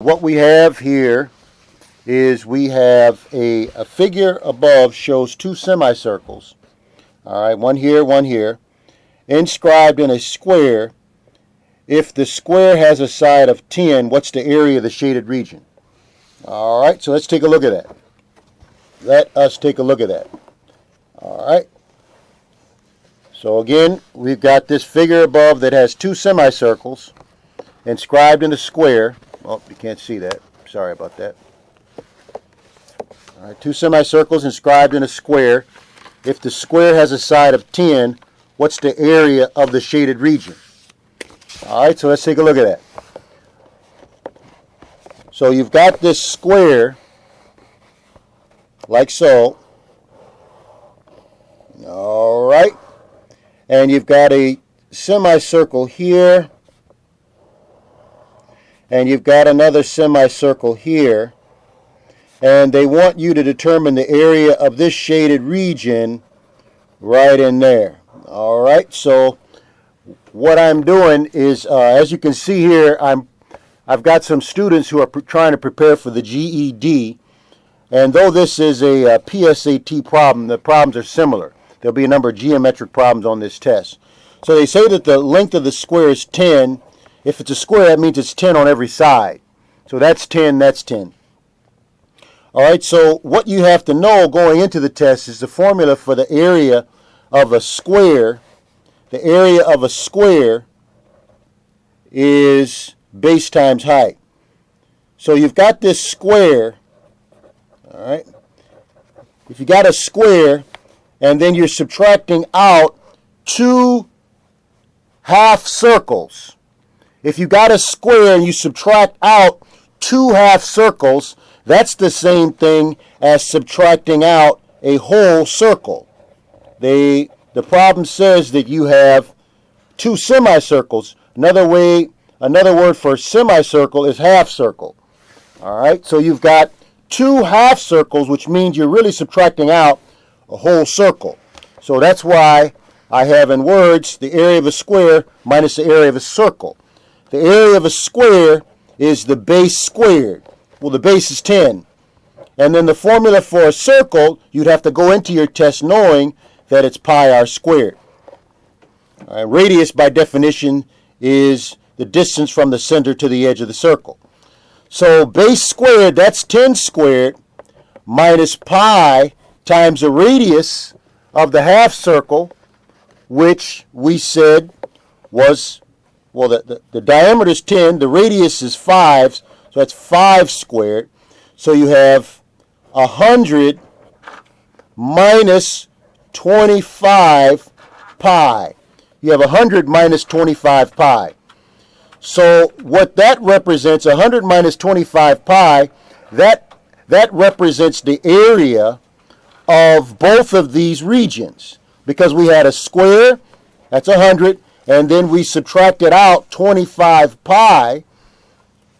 what we have here is we have a figure above shows two semicircles. All right, one here, inscribed in a square. If the square has a side of 10, what's the area of the shaded region? All right, so let's take a look at that. Let us take a look at that. All right. So again, we've got this figure above that has two semicircles inscribed in a square. Oh, you can't see that. Sorry about that. All right, two semicircles inscribed in a square. If the square has a side of 10, what's the area of the shaded region? All right, so let's take a look at that. So you've got this square, like so. All right. And you've got a semicircle here. And you've got another semicircle here. And they want you to determine the area of this shaded region right in there. All right, so what I'm doing is, as you can see here, I've got some students who are trying to prepare for the GED. And though this is a PSAT problem, the problems are similar. There'll be a number of geometric problems on this test. So they say that the length of the square is 10. If it's a square, that means it's 10 on every side. So that's 10, that's 10. All right, so what you have to know going into the test is the formula for the area of a square. The area of a square is base times height. So you've got this square, all right? If you got a square, and then you're subtracting out two half circles. If you got a square and you subtract out two half circles, that's the same thing as subtracting out a whole circle. The problem says that you have two semicircles. Another word for semicircle is half circle. All right, so you've got two half circles, which means you're really subtracting out a whole circle. So that's why I have in words the area of a square minus the area of a circle. The area of a square is the base squared. Well, the base is 10. And then the formula for a circle, you'd have to go into your test knowing that it's pi r squared. Radius, by definition, is the distance from the center to the edge of the circle. So base squared, that's 10 squared, minus pi times the radius of the half circle, which we said was, well, the diameter is 10, the radius is 5, so that's 5 squared. So you have 100 minus 25 pi. You have 100 minus 25 pi. So what that represents, 100 minus 25 pi, that represents the area of both of these regions, because we had a square, that's 100, and then we subtracted out 25 pi.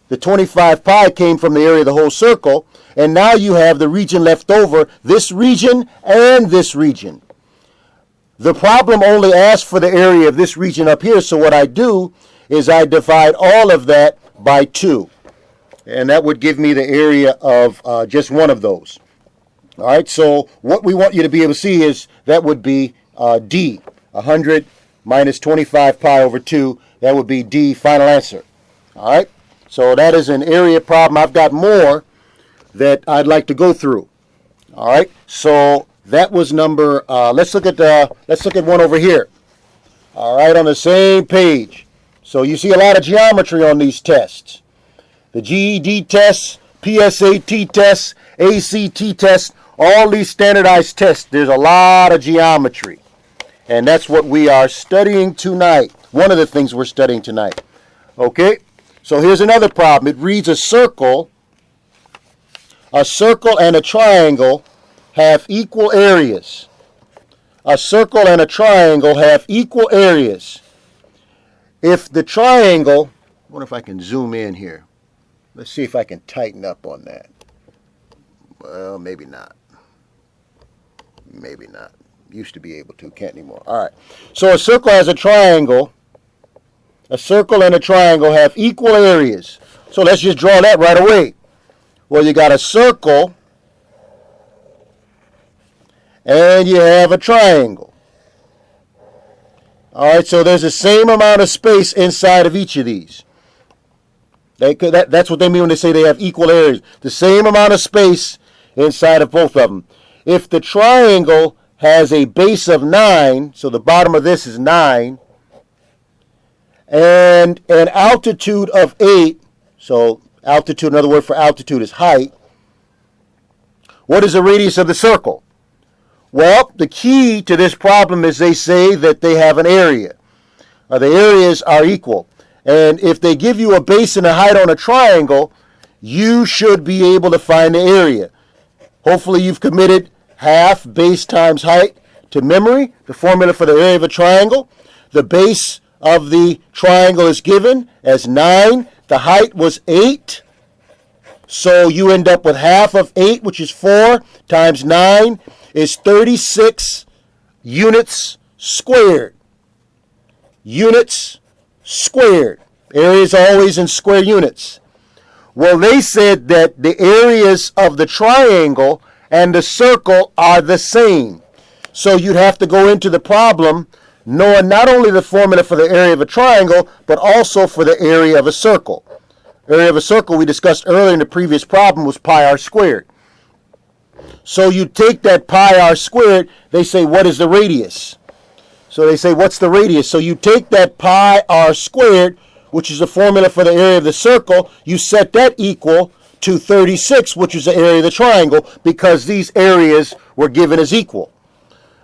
The 25 pi came from the area of the whole circle, and now you have the region left over, this region and this region. The problem only asks for the area of this region up here, so what I do is I divide all of that by 2, and that would give me the area of just one of those. All right, so what we want you to be able to see is that would be D, 100 minus 25 pi over 2. That would be D, final answer. All right, so that is an area problem. I've got more that I'd like to go through. All right, so that was number. Let's look at one over here. All right, on the same page. So you see a lot of geometry on these tests. The GED tests, PSAT tests, ACT tests. All these standardized tests, there's a lot of geometry. And that's what we are studying tonight. One of the things we're studying tonight. Okay, so here's another problem. It reads a circle and a triangle have equal areas. A circle and a triangle have equal areas. If the triangle, I wonder if I can zoom in here. Let's see if I can tighten up on that. Well, maybe not. Maybe not. Used to be able to, can't anymore. All right. So a circle has a triangle. A circle and a triangle have equal areas. So let's just draw that right away. Well, you got a circle and you have a triangle. All right, so there's the same amount of space inside of each of these. That's what they mean when they say they have equal areas. The same amount of space inside of both of them. If the triangle has a base of 9, so the bottom of this is 9, and an altitude of 8, so altitude, another word for altitude is height, what is the radius of the circle? Well, the key to this problem is they say that they have an area. The areas are equal. And if they give you a base and a height on a triangle, you should be able to find the area. Hopefully you've committed half base times height to memory, the formula for the area of a triangle. The base of the triangle is given as 9. The height was 8. So you end up with half of 8, which is 4, times 9 is 36 units squared. Units squared. Area is always in square units. Well, they said that the areas of the triangle and the circle are the same. So you'd have to go into the problem knowing not only the formula for the area of a triangle, but also for the area of a circle. Area of a circle we discussed earlier in the previous problem was pi r squared. So you take that pi r squared, they say, what is the radius? So they say, what's the radius? So you take that pi r squared, which is the formula for the area of the circle, you set that equal to 36, which is the area of the triangle, because these areas were given as equal.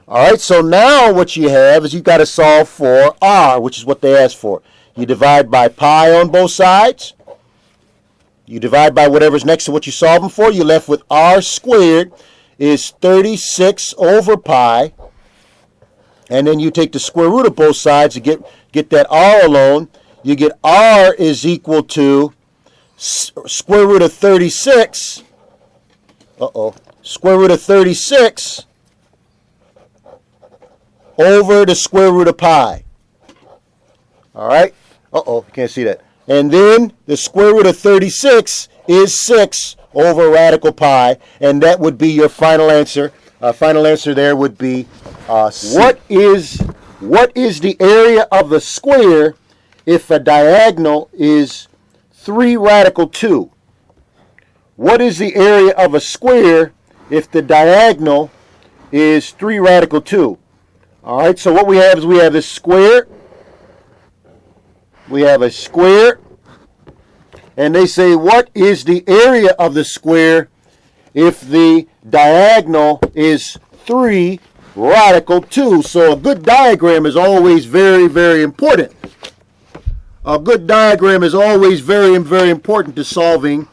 All right, so now what you have is you've got to solve for r, which is what they asked for. You divide by pi on both sides. You divide by whatever's next to what you're solving for. You're left with r squared is 36 over pi. And then you take the square root of both sides to get that r alone. You get r is equal to square root of 36. Square root of 36 over the square root of pi. All right? Can't see that. And then the square root of 36 is 6 over radical pi, and that would be your final answer. Final answer there would be C. What is the area of the square if a diagonal is 3 radical 2? What is the area of a square if the diagonal is 3 radical 2? All right, so what we have is we have this square. We have a square. And they say, what is the area of the square if the diagonal is 3 radical 2? So a good diagram is always very, very important. A good diagram is always very, very important to solving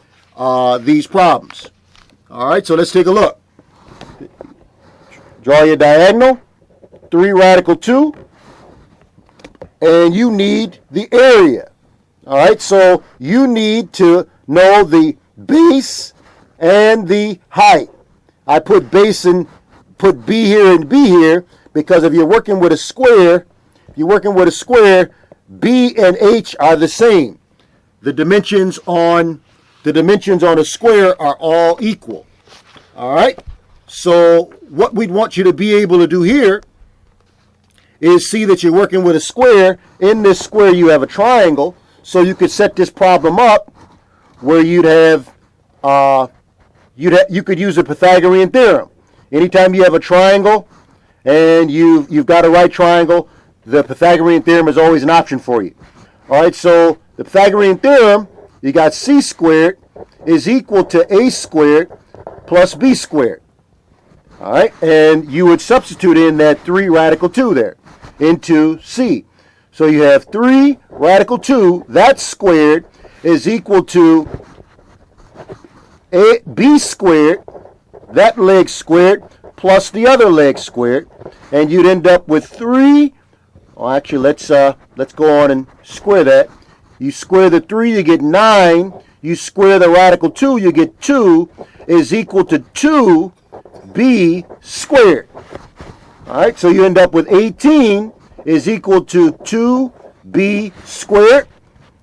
these problems. All right, so let's take a look. Draw your diagonal, 3 radical 2, and you need the area. All right, so you need to know the base and the height. I put base and put B here and B here because if you're working with a square, B and H are the same. The dimensions on a square are all equal. All right, so what we'd want you to be able to do here is see that you're working with a square. In this square you have a triangle. So you could set this problem up where you could use the Pythagorean Theorem. Anytime you have a triangle and you've got a right triangle, the Pythagorean Theorem is always an option for you. All right, so the Pythagorean Theorem, you got c squared is equal to a squared plus b squared. All right, and you would substitute in that 3 radical 2 there into c. So you have 3 radical 2, that squared, is equal to b squared, that leg squared, plus the other leg squared. And you'd end up with 3. Well, actually, let's go on and square that. You square the 3, you get 9. You square the radical 2, you get 2, is equal to 2b squared. All right, so you end up with 18 is equal to 2b squared.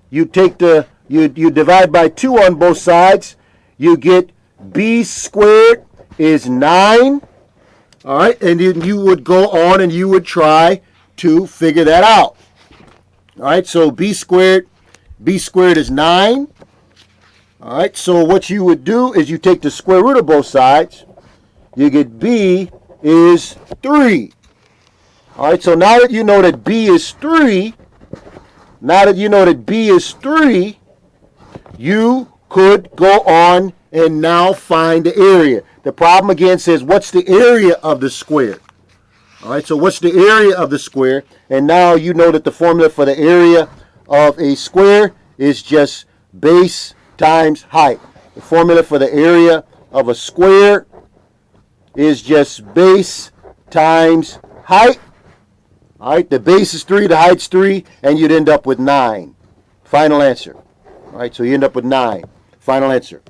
You take the you divide by 2 on both sides. You get b squared is 9. All right, and then you would go on and you would try to figure that out. All right, so b squared is 9. All right, so what you would do is you take the square root of both sides. You get b is 3. All right, so now that you know that b is 3, you could go on and now find the area. The problem again says, what's the area of the square? All right, so what's the area of the square? And now you know that the formula for the area of a square is just base times height. The formula for the area of a square is just base times height. All right, the base is 3, the height's 3, and you'd end up with 9. Final answer. All right, so you end up with 9. Final answer.